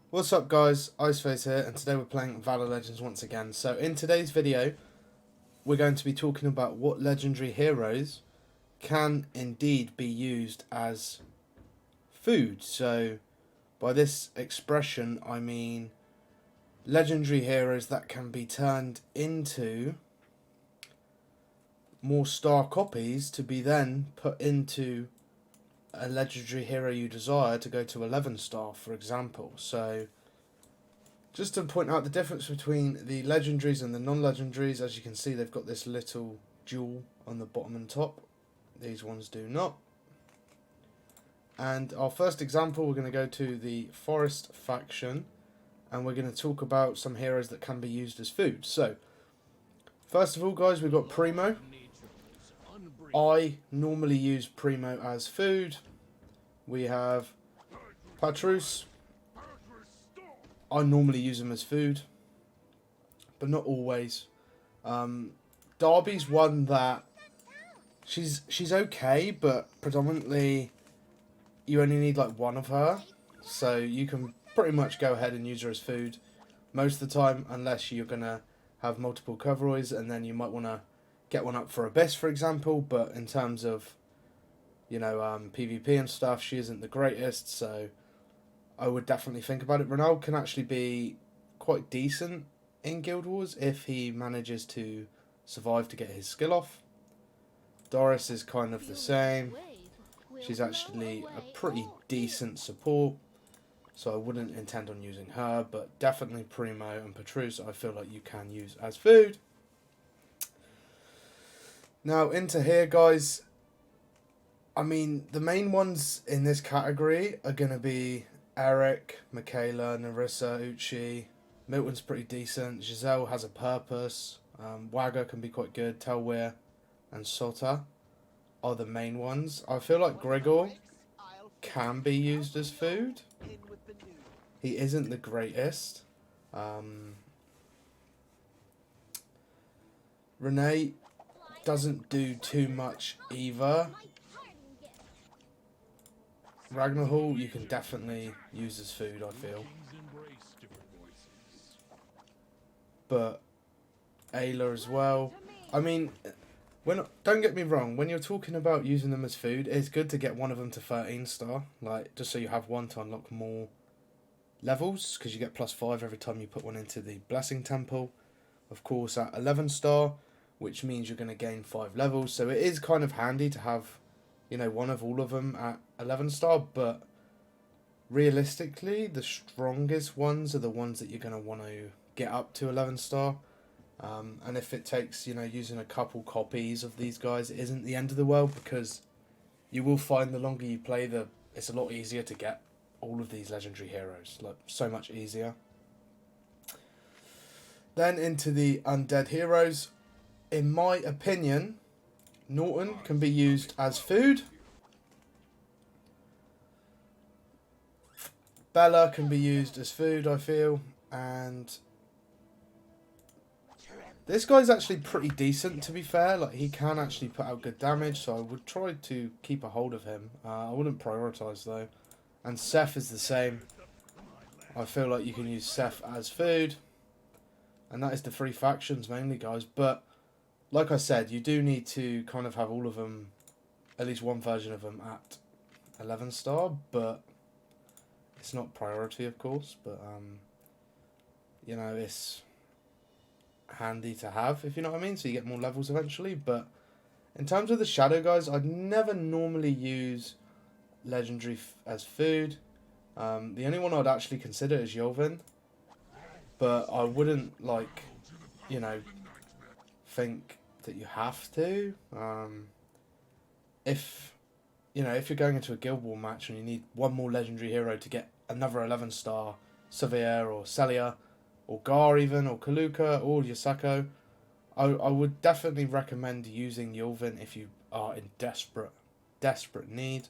What's up guys, Iceface here, and today we're playing Valor Legends once again. So in today's video, we're going to be talking about what legendary heroes can indeed be used as food. So by this expression, I mean legendary heroes that can be turned into more star copies to be then put into a legendary hero you desire to go to 11 star, for example. So just to point out the difference between the legendaries and the non-legendaries, as you can see they've got this little jewel on the bottom and top. These ones do not. And our first example, we're going to go to the Forest faction, and we're going to talk about some heroes that can be used as food. So, first of all guys, we've got Primo. I normally use Primo as food. We have Patrus. I normally use them as food, but not always. Darby's one that she's okay, but predominantly you only need like one of her, so you can pretty much go ahead and use her as food most of the time, unless you're gonna have multiple coveroys, and then you might want to get one up for Abyss, for example. But in terms of PvP and stuff, she isn't the greatest, so I would definitely think about it. Ronaldo can actually be quite decent in Guild Wars if he manages to survive to get his skill off. Doris is kind of the same. She's actually a pretty decent support, so I wouldn't intend on using her, but definitely Primo and Patrus I feel like you can use as food. Now into here guys, I mean the main ones in this category are going to be Eric, Michaela, Narissa, Uchi. Milton's pretty decent. Giselle has a purpose. Wagger can be quite good. Telwir and Sota are the main ones. I feel like Gregor can be used as food. He isn't the greatest. Renee doesn't do too much either. Ragnarhall you can definitely use as food, I feel. But Ayla as well. I mean, don't get me wrong, when you're talking about using them as food, it's good to get one of them to 13 star, like just so you have one to unlock more levels, because you get +5 every time you put one into the Blessing Temple. Of course, at 11 star, which means you're going to gain 5 levels, so it is kind of handy to have, one of all of them at 11 star, but realistically, the strongest ones are the ones that you're going to want to get up to 11 star. And if it takes, using a couple copies of these guys, it isn't the end of the world, because you will find the longer you play, it's a lot easier to get all of these legendary heroes. Like, so much easier. Then into the Undead heroes. In my opinion, Norton can be used as food. Bella can be used as food, I feel. And this guy's actually pretty decent, to be fair. Like, he can actually put out good damage, so I would try to keep a hold of him. I wouldn't prioritise, though. And Seth is the same. I feel like you can use Seth as food. And that is the 3 factions, mainly, guys. But like I said, you do need to kind of have all of them, at least one version of them at 11 star, but it's not priority, of course, but it's handy to have, if you know what I mean, so you get more levels eventually. But in terms of the shadow guys, I'd never normally use legendary as food. The only one I'd actually consider is Yolvin, but I wouldn't think that you have to. If you're going into a Guild War match and you need one more legendary hero to get another 11 star Sevier or Celia or Gar even, or Kaluka or Yasako, I would definitely recommend using Yulvin if you are in desperate need.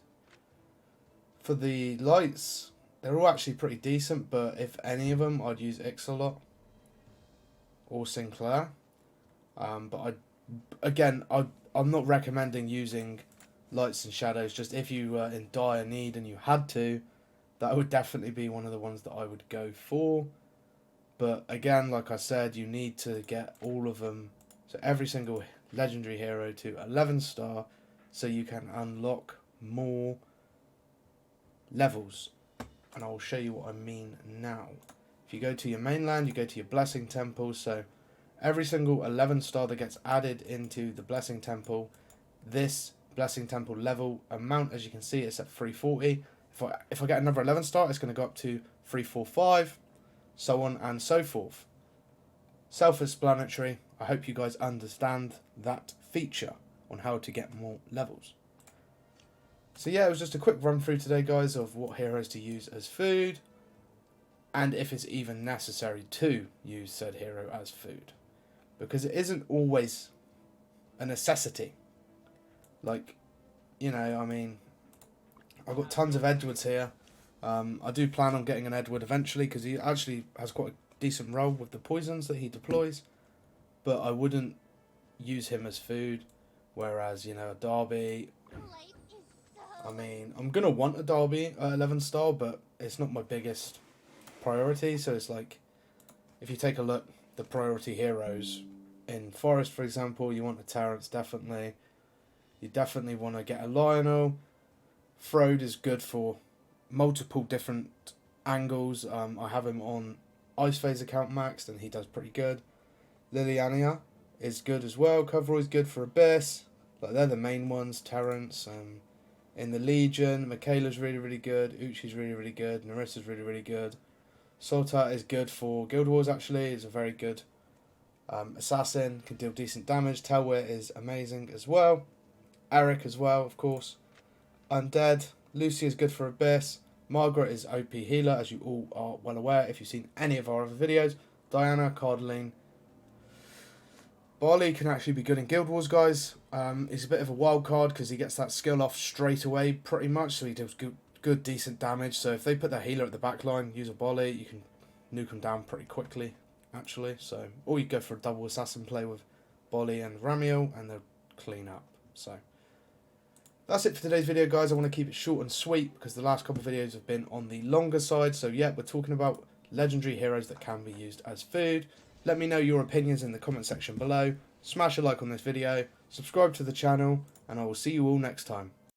For the lights, they're all actually pretty decent, but if any of them, I'd use Ixolot or Sinclair. But I'm not recommending using lights and shadows. Just if you were in dire need and you had to, that would definitely be one of the ones that I would go for. But again, like I said, you need to get all of them, so every single legendary hero to 11 star, so you can unlock more levels. And I will show you what I mean now. If you go to your mainland, you go to your blessing temple, so every single 11 star that gets added into the blessing temple, this blessing temple level amount, as you can see, it's at 340. If I get another 11 star, it's going to go up to 345, so on and so forth. Self-explanatory. I hope you guys understand that feature on how to get more levels. So yeah, it was just a quick run through today, guys, of what heroes to use as food, and if it's even necessary to use said hero as food, because it isn't always a necessity. Like, you know, I mean, I've got tons of Edwards here. I do plan on getting an Edward eventually, because he actually has quite a decent role with the poisons that he deploys, but I wouldn't use him as food. Whereas, you know, a Derby, I mean, I'm going to want a Derby at 11 star, but it's not my biggest priority. So it's like, if you take a look, the priority heroes in Forest, for example, you want a Terrance, definitely. You definitely want to get a Lionel. Frode is good for multiple different angles. I have him on Ice Phase account maxed, and he does pretty good. Liliana is good as well. Coverall is good for Abyss. Like, they're the main ones. Terrance. In the Legion, Michaela's really, really good. Uchi's really, really good. Narissa's really, really good. Sultai is good for Guild Wars, actually. He's a very good assassin. Can deal decent damage. Telwit is amazing as well. Eric as well, of course. Undead. Lucy is good for Abyss. Margaret is OP healer, as you all are well aware if you've seen any of our other videos. Diana, Cardeline. Barley can actually be good in Guild Wars, guys. He's a bit of a wild card because he gets that skill off straight away, pretty much. So he does good, decent damage. So if they put their healer at the back line, use a Barley, you can nuke him down pretty quickly, actually. So, or you go for a double assassin play with Barley and Ramiel, and they'll clean up. So that's it for today's video, guys. I want to keep it short and sweet because the last couple of videos have been on the longer side. So yeah, we're talking about legendary heroes that can be used as food. Let me know your opinions in the comment section below. Smash a like on this video, subscribe to the channel, and I will see you all next time.